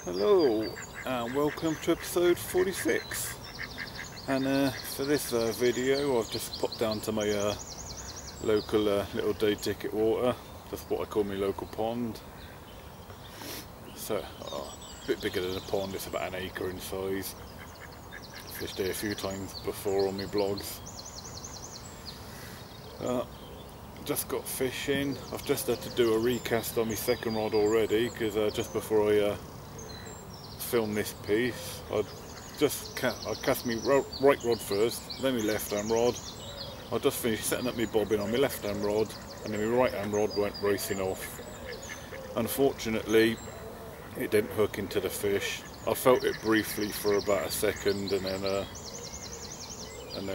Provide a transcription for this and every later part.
Hello and welcome to episode 46, and for this video I've just popped down to my local little day ticket water, just what I call my local pond. So a bit bigger than a pond, it's about an acre in size. Fished here a few times before on my blogs. Just got fish in. I've just had to do a recast on my second rod already because just before I film this piece I cast my right rod first, then my left hand rod. I just finished setting up my bobbin on my left hand rod and then my right hand rod went racing off. Unfortunately it didn't hook into the fish. I felt it briefly for about a second and then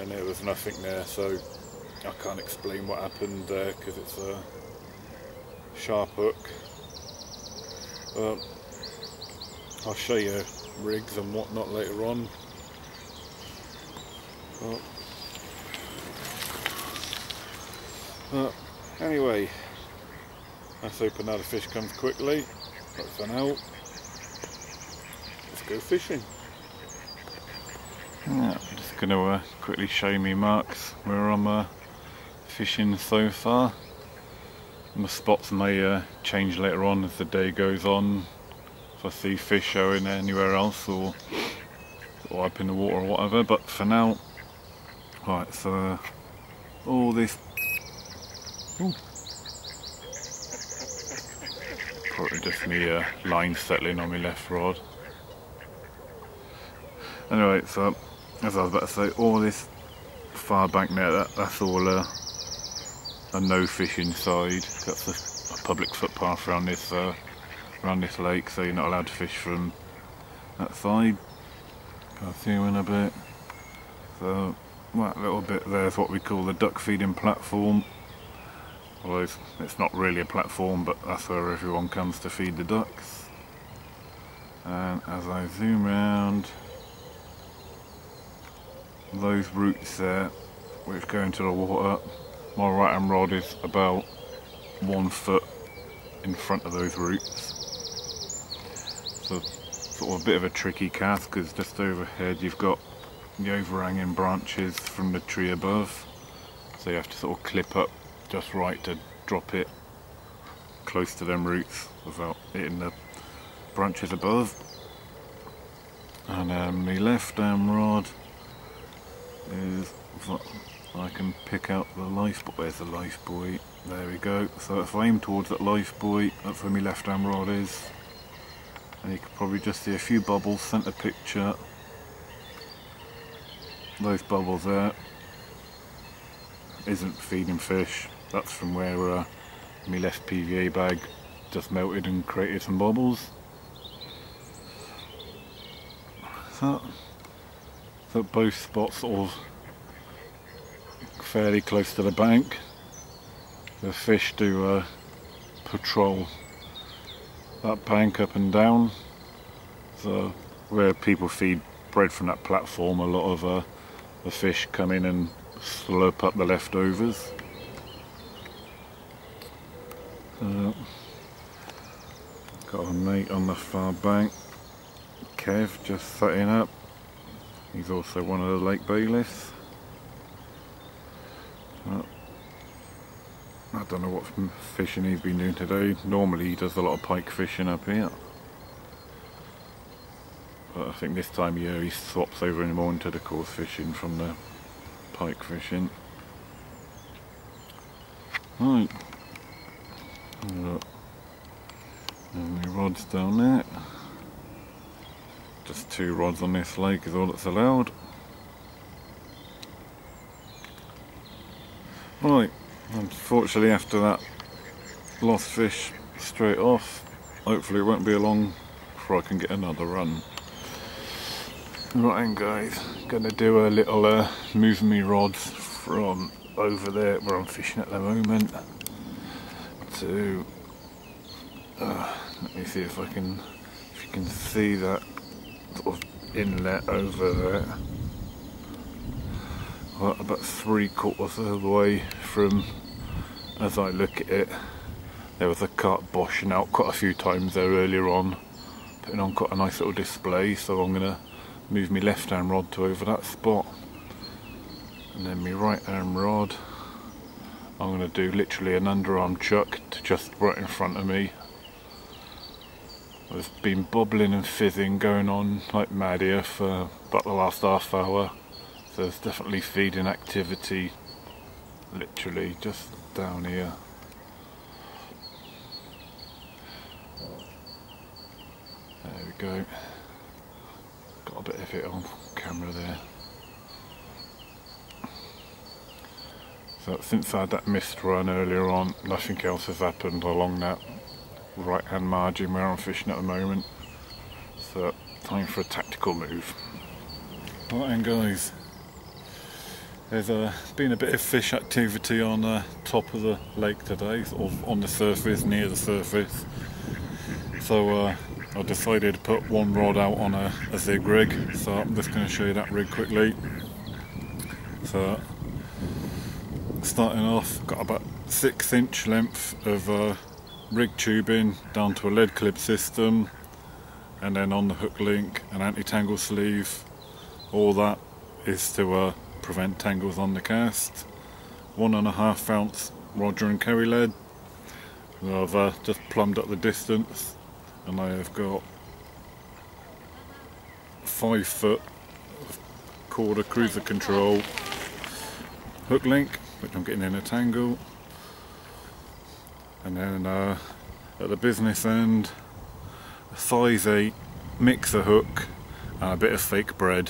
there was nothing there, so I can't explain what happened there because it's a sharp hook. I'll show you rigs and whatnot later on. Anyway, let's hope another fish comes quickly. But for now, let's go fishing. I'm just going to quickly show me marks where I'm fishing so far. My spots may change later on as the day goes on. If I see fish showing anywhere else or up in the water or whatever, but for now, right, so all this, probably just me line settling on my left rod. Anyway, so as I was about to say, all this far bank there, that's all a no fishing side. That's a public footpath around this lake, so you're not allowed to fish from that side. I'll zoom in a bit. So that little bit there is what we call the duck feeding platform. Although it's not really a platform, but that's where everyone comes to feed the ducks. And as I zoom around, those roots there which go into the water, my right hand rod is about 1 foot in front of those roots. So sort of a bit of a tricky cast because just overhead you've got the overhanging branches from the tree above, so you have to sort of clip up just right to drop it close to them roots without hitting the branches above. And my left hand rod is, I can pick out the life buoy. Where's the life buoy? There we go. So if I aim towards that life buoy, that's where my left hand rod is. And you can probably just see a few bubbles, centre picture. Those bubbles there isn't feeding fish. That's from where my left PVA bag just melted and created some bubbles. So both spots sort of fairly close to the bank. The fish do patrol that bank up and down. So where people feed bread from that platform, a lot of the fish come in and slurp up the leftovers. Got a mate on the far bank, Kev, just setting up. He's also one of the lake bailiffs. I don't know what fishing he's been doing today. Normally he does a lot of pike fishing up here, but I think this time of year he swaps over more into the coarse fishing from the pike fishing. Right, and the rods down there. Just 2 rods on this lake is all that's allowed. Right, unfortunately after that lost fish straight off, hopefully it won't be long before I can get another run. Right then guys, gonna do a little move me rods from over there where I'm fishing at the moment to let me see if you can see that sort of inlet over there. Well, about 3/4 of the way from, as I look at it, there was a carp boshing out quite a few times there earlier on, putting on quite a nice little display, so I'm going to move my left hand rod to over that spot, and then my right hand rod I'm going to do literally an underarm chuck to just right in front of me. There's been bubbling and fizzing going on like mad here for about the last half hour, so there's definitely feeding activity literally just down here. There we go, got a bit of it on camera there. So since I had that mist run earlier on, nothing else has happened along that right hand margin where I'm fishing at the moment. So time for a tactical move. Right then guys, there's been a bit of fish activity on the top of the lake today, sort of on the surface, near the surface. So I decided to put one rod out on a zig rig, so I'm just going to show you that rig quickly. So starting off, got about 6-inch length of rig tubing down to a lead clip system, and then on the hook link an anti-tangle sleeve. All that is to prevent tangles on the cast. 1.5 ounce Roger and Kerry lead. I've just plumbed up the distance, and I have got 5 foot quarter cruiser control hook link, which I'm getting in a tangle, and then at the business end a size 8 mixer hook and a bit of fake bread,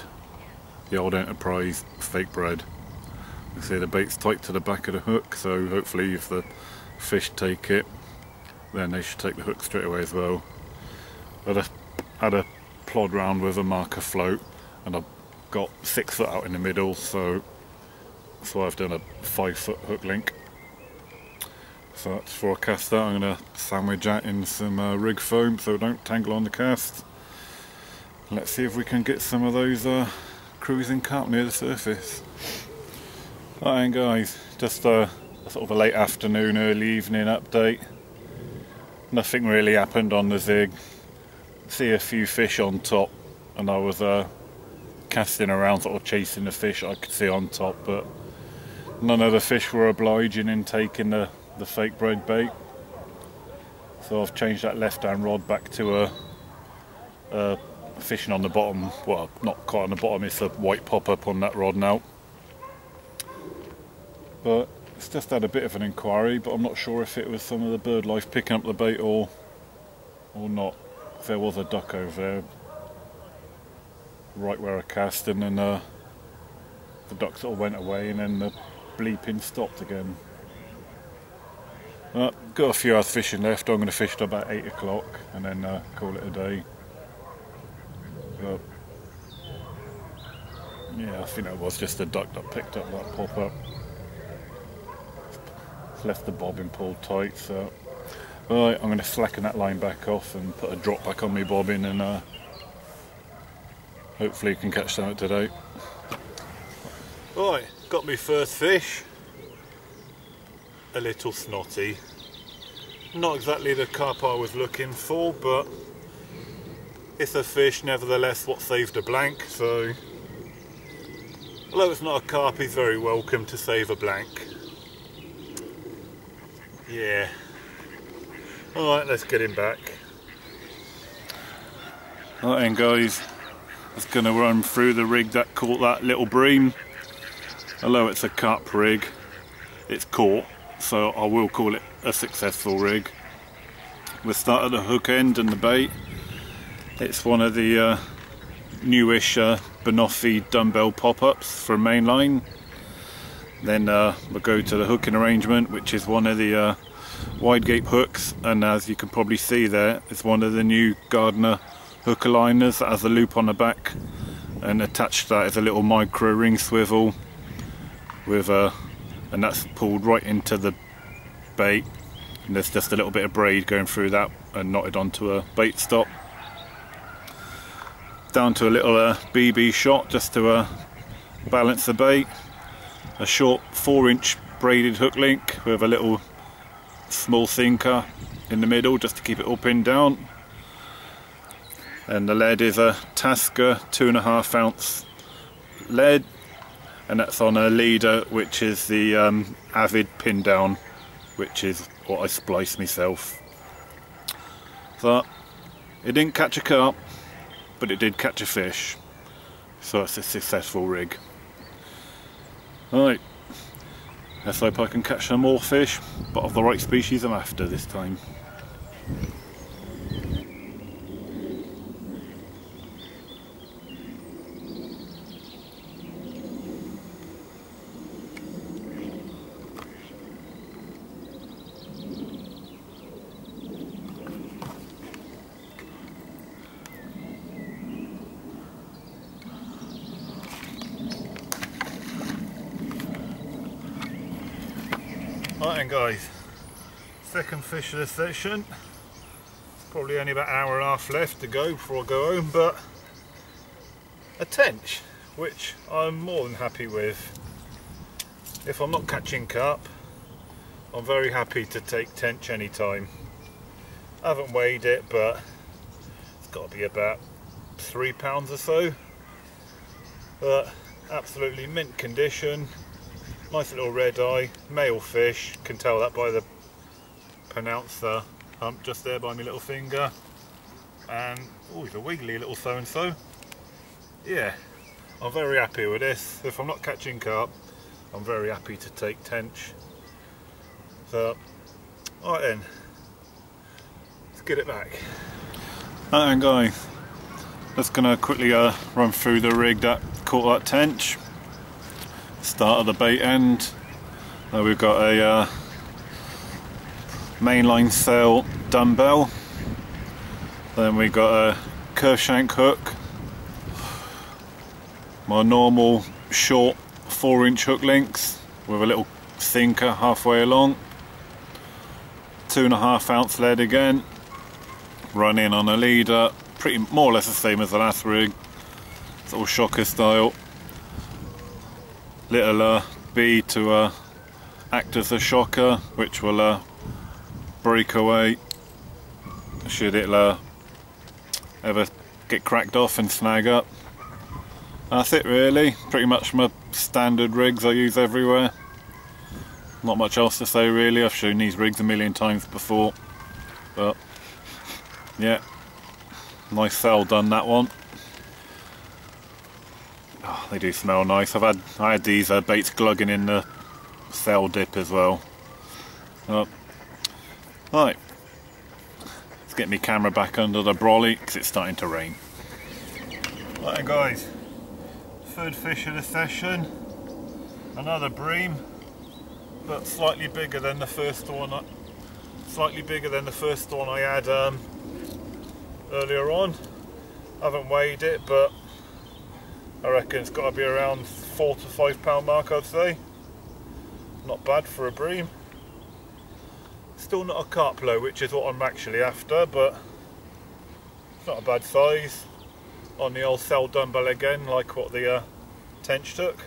the old Enterprise fake bread. You see the bait's tight to the back of the hook, so hopefully if the fish take it, then they should take the hook straight away as well. I had a plod round with a marker float, and I've got 6 foot out in the middle, so I've done a 5 foot hook link. So that's for a cast out. I'm going to sandwich that in some rig foam so don't tangle on the cast. Let's see if we can get some of those cruising carp near the surface. Right then guys, just a sort of a late afternoon, early evening update. Nothing really happened on the zig. See a few fish on top, and I was casting around sort of chasing the fish I could see on top, but none of the fish were obliging in taking the fake bread bait. So I've changed that left hand rod back to a fishing on the bottom. Well, not quite on the bottom, it's a white pop up on that rod now. But it's just had a bit of an inquiry, but I'm not sure if it was some of the bird life picking up the bait or not. There was a duck over there right where I cast, and then the duck sort of went away, and then the bleeping stopped again. Got a few hours fishing left. I'm going to fish till about 8 o'clock and then call it a day. But yeah, I think it was just a duck that picked up that pop up. Left the bobbin pulled tight, so right, I'm going to slacken that line back off and put a drop back on my bobbin, and hopefully you can catch that today. Right, got my first fish. A little snotty. Not exactly the carp I was looking for, but it's a fish nevertheless what saved a blank, so although it's not a carp, he's very welcome to save a blank. Yeah. Alright, let's get him back. Right then guys, just going to run through the rig that caught that little bream. Although it's a carp rig, it's caught, so I will call it a successful rig. We'll start at the hook end and the bait. It's one of the newish Banoffee dumbbell pop-ups from Mainline. Then we'll go to the hooking arrangement, which is one of the wide gape hooks, and as you can probably see there, it's one of the new Gardner hook aligners that has a loop on the back, and attached to that is a little micro ring swivel with and that's pulled right into the bait, and there's just a little bit of braid going through that and knotted onto a bait stop. Down to a little BB shot just to balance the bait. A short 4-inch braided hook link with a little small sinker in the middle just to keep it all pinned down. And the lead is a Tasker 2.5 ounce lead, and that's on a leader which is the Avid pin down, which is what I spliced myself. So it didn't catch a carp, but it did catch a fish, so it's a successful rig. Right, let's hope I can catch some more fish, but of the right species I'm after this time. Right then guys, second fish of the session. Probably only about an hour and a half left to go before I go home, but a tench, which I'm more than happy with. If I'm not catching carp, I'm very happy to take tench anytime. I haven't weighed it, but it's got to be about 3 pounds or so. But absolutely mint condition. Nice little red eye, male fish, can tell that by the pronouncer hump just there by my little finger. And oh, he's a wiggly little so and so. Yeah, I'm very happy with this. If I'm not catching carp, I'm very happy to take tench. So, alright then, let's get it back. Right then guys, just gonna quickly run through the rig that caught that tench. Start of the bait end. We've got a mainline sail dumbbell. Then we've got a curve shank hook. My normal short 4-inch hook links with a little sinker halfway along. 2.5 ounce lead again. Running on a leader. Pretty more or less the same as the last rig. It's all shocker style. Little bee to act as a shocker, which will break away should it ever get cracked off and snag up. That's it really, pretty much my standard rigs I use everywhere. Not much else to say really, I've shown these rigs a million times before. But yeah, nice sell done that one. Oh, they do smell nice. I had these baits glugging in the cell dip as well. Right, let's get my camera back under the brolly because it's starting to rain. Right guys, third fish of the session. Another bream, but slightly bigger than the first one. Slightly bigger than the first one I had earlier on. I haven't weighed it, but I reckon it's got to be around 4 to 5 pound mark, I'd say. Not bad for a bream. Still not a carp though, which is what I'm actually after, but it's not a bad size. On the old cell dumbbell again, like what the tench took.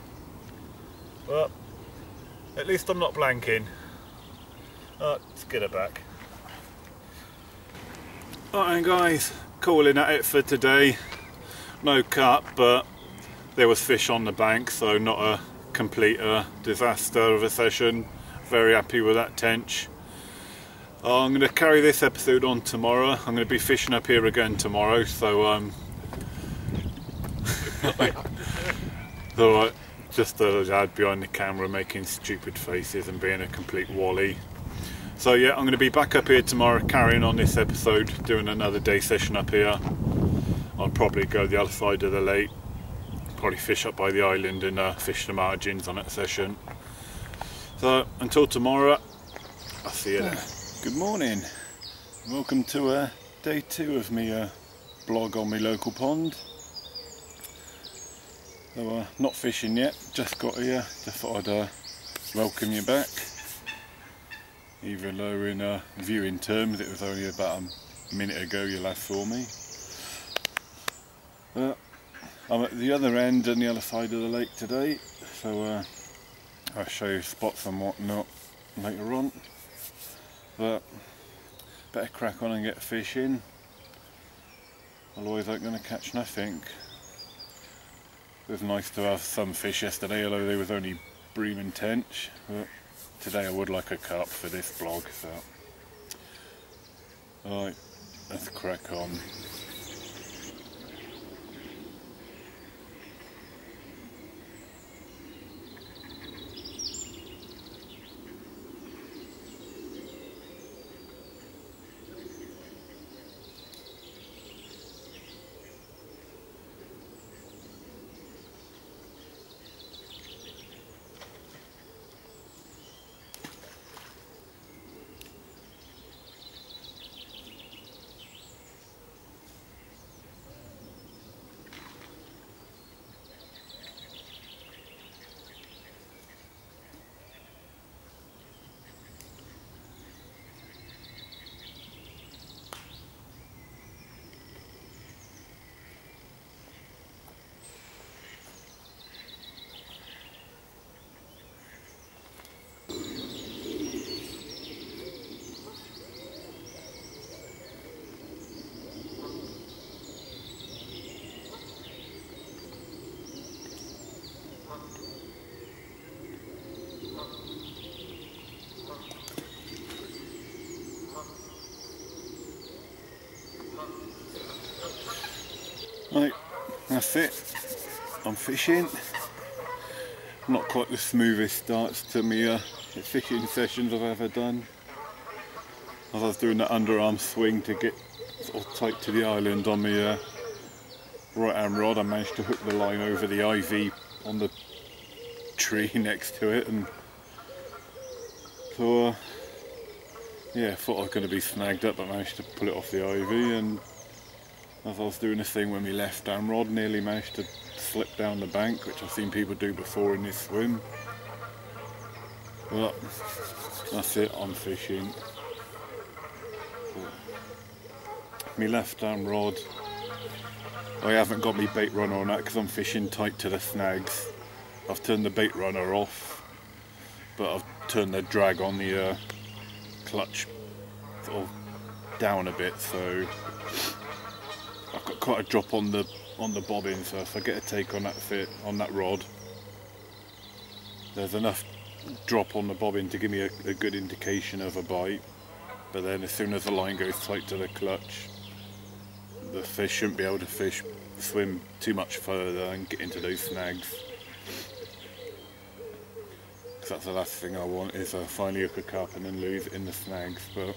But at least I'm not blanking. Let's get it back. Alright guys, calling that it for today. No carp, but there was fish on the bank, so not a complete disaster of a session. Very happy with that tench. I'm going to carry this episode on tomorrow. I'm going to be fishing up here again tomorrow, so so just a lad behind the camera making stupid faces and being a complete wally. So yeah, I'm going to be back up here tomorrow carrying on this episode, doing another day session up here. I'll probably go the other side of the lake, probably fish up by the island and fish the margins on that session. So until tomorrow, I'll see you then. Good morning, welcome to day 2 of me blog on my local pond. So not fishing yet, just got here, just thought I'd welcome you back. Even though in viewing terms it was only about a minute ago you last saw me. I'm at the other end and the other side of the lake today, so I'll show you spots and whatnot later on. But better crack on and get fishing. otherwise I'm going to catch nothing. It was nice to have some fish yesterday, although they was only Bream and Tench, but today I would like a carp for this vlog, so alright, let's crack on. Right, that's it. I'm fishing. Not quite the smoothest starts to me fishing sessions I've ever done. As I was doing that underarm swing to get sort of tight to the island on my right hand rod, I managed to hook the line over the ivy on the tree next to it, and so yeah, thought I was going to be snagged up, but managed to pull it off the ivy, and as I was doing this thing with my left hand rod, nearly managed to slip down the bank, which I've seen people do before in this swim. But that's it, I'm fishing. My left hand rod, I haven't got my bait runner on that because I'm fishing tight to the snags. I've turned the bait runner off, but I've turned the drag on the clutch sort of down a bit, so I've got quite a drop on the bobbin, so if I get a take on that rod, there's enough drop on the bobbin to give me a good indication of a bite. But then as soon as the line goes tight to the clutch, the fish shouldn't be able to swim too much further and get into those snags. Because that's the last thing I want, is finally hook a carp and then lose it in the snags. But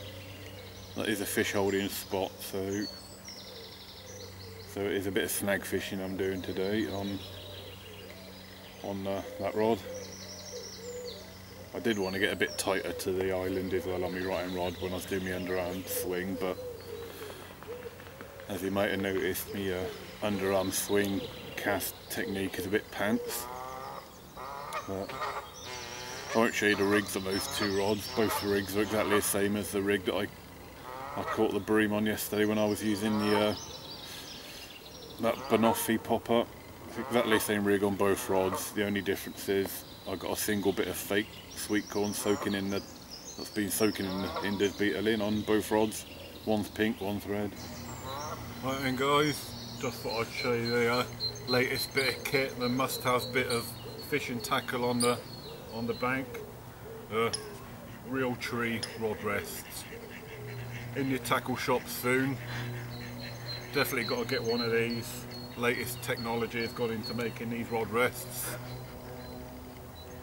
that is a fish holding spot, so it is a bit of snag fishing I'm doing today on that rod. I did want to get a bit tighter to the island as well on my right hand rod when I was doing my underarm swing, but as you might have noticed, my underarm swing cast technique is a bit pants. But I won't show you the rigs on those two rods. Both the rigs are exactly the same as the rig that I caught the Bream on yesterday when I was using the that Banoffee pop-up. It's exactly the same rig on both rods. The only difference is I've got a single bit of fake sweet corn that's been soaking in the Hinder's beta lin on both rods. One's pink, one's red. Right then guys, just thought I'd show you the latest bit of kit, the must-have bit of fishing tackle on the bank. Real tree rod rests. In your tackle shop soon. Definitely got to get one of these. Latest technology has gone into making these rod rests.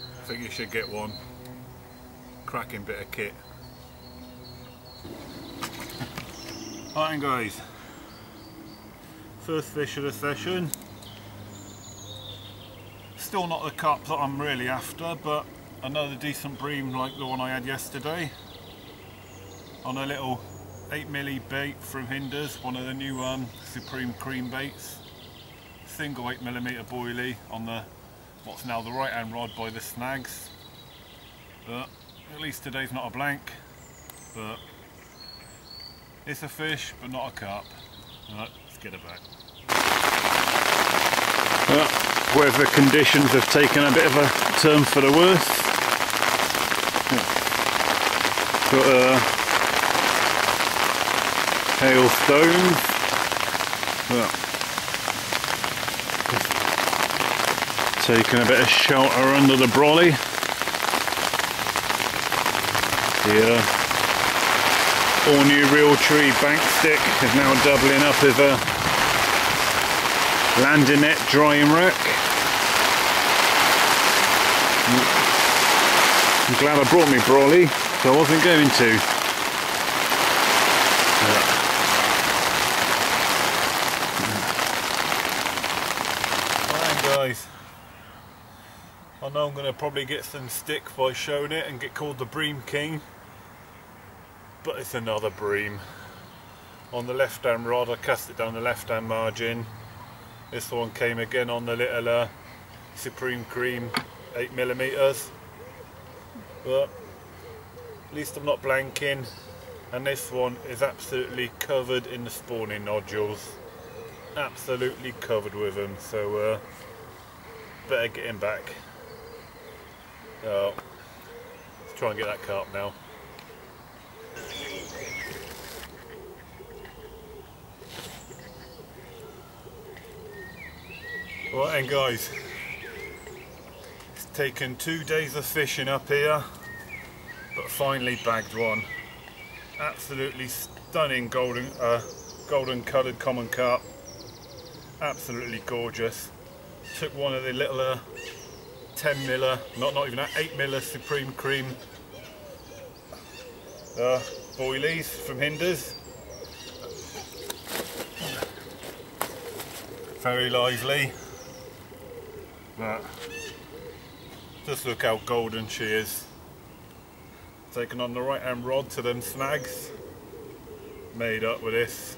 I think you should get one. Cracking bit of kit. Alright guys, first fish of the session. Still not the carp that I'm really after, but another decent bream like the one I had yesterday. On a little 8mm bait from Hinders, one of the new Supreme cream baits. Single 8mm boilie on the what's now the right hand rod by the snags. But at least today's not a blank. But it's a fish, but not a carp. Right, let's get it back. Weather conditions have taken a bit of a turn for the worse. Got hailstones, Taking a bit of shelter under the brolly. The all new Realtree bank stick is now doubling up as a landing net drying rack. I'm glad I brought me brolly, so I wasn't going to. Right guys, I know I'm going to probably get some stick by showing it and get called the Bream King, but it's another Bream. On the left hand rod I cast it down the left hand margin. This one came again on the little Supreme Cream 8mm, but at least I'm not blanking, and this one is absolutely covered in the spawning nodules, absolutely covered with them, so better get him back. Let's try and get that carp now. Right then guys, it's taken 2 days of fishing up here, but finally bagged one. Absolutely stunning golden coloured common carp, absolutely gorgeous. Took one of the little 10mm, not even that, 8mm Supreme Cream boilies from Hinders. Very lively. But just look how golden she is. Taken on the right hand rod to them snags. Made up with this.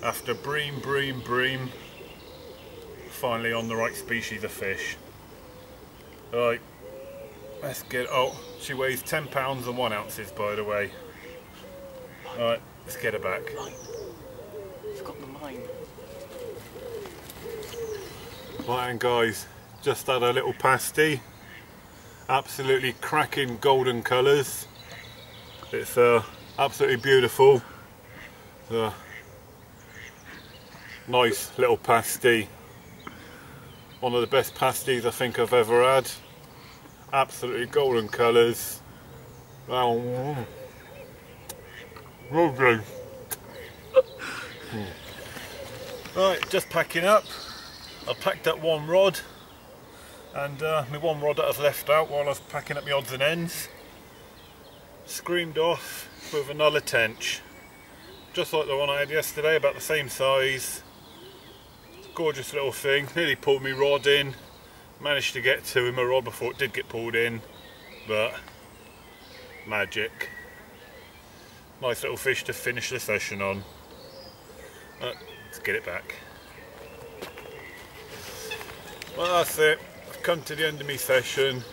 After Bream. Finally on the right species of fish. Right, let's get, oh, she weighs 10 pounds and 1 ounces by the way. Alright, let's get her back. I've got the line. Right then guys, just had a little pasty, absolutely cracking golden colours. It's absolutely beautiful. Nice little pasty. One of the best pasties I think I've ever had. Absolutely golden colours. Lovely. Right, just packing up. I packed up one rod, and my one rod that I've left out while I was packing up my odds and ends, screamed off with another tench, just like the one I had yesterday, about the same size. Gorgeous little thing. Nearly pulled me rod in, managed to get to my rod before it did get pulled in, but magic. Nice little fish to finish the session on. Let's get it back. Well, that's it. I've come to the end of my session.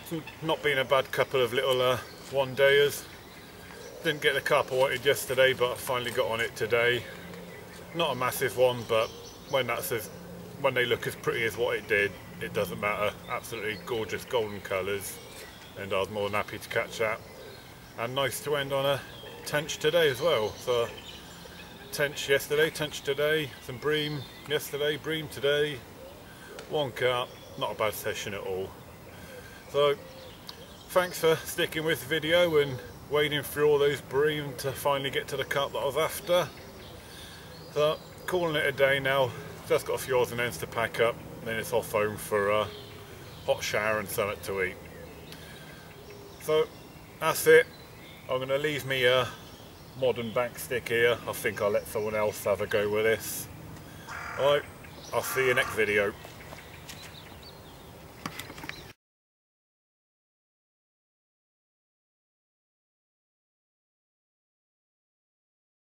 It's not been a bad couple of little one-dayers. Didn't get the carp I wanted yesterday, but I finally got on it today. Not a massive one, but when they look as pretty as what it did, it doesn't matter. Absolutely gorgeous golden colours, and I was more than happy to catch that. And nice to end on a tench today as well. So tench yesterday, tench today, some bream yesterday, bream today. One carp, not a bad session at all. So thanks for sticking with the video and wading through all those bream to finally get to the carp that I was after. So calling it a day now. Just got a few odds and ends to pack up, then it's off home for a hot shower and something to eat. So that's it. I'm going to leave me a modern bank stick here. I think I'll let someone else have a go with this. Alright, I'll see you next video.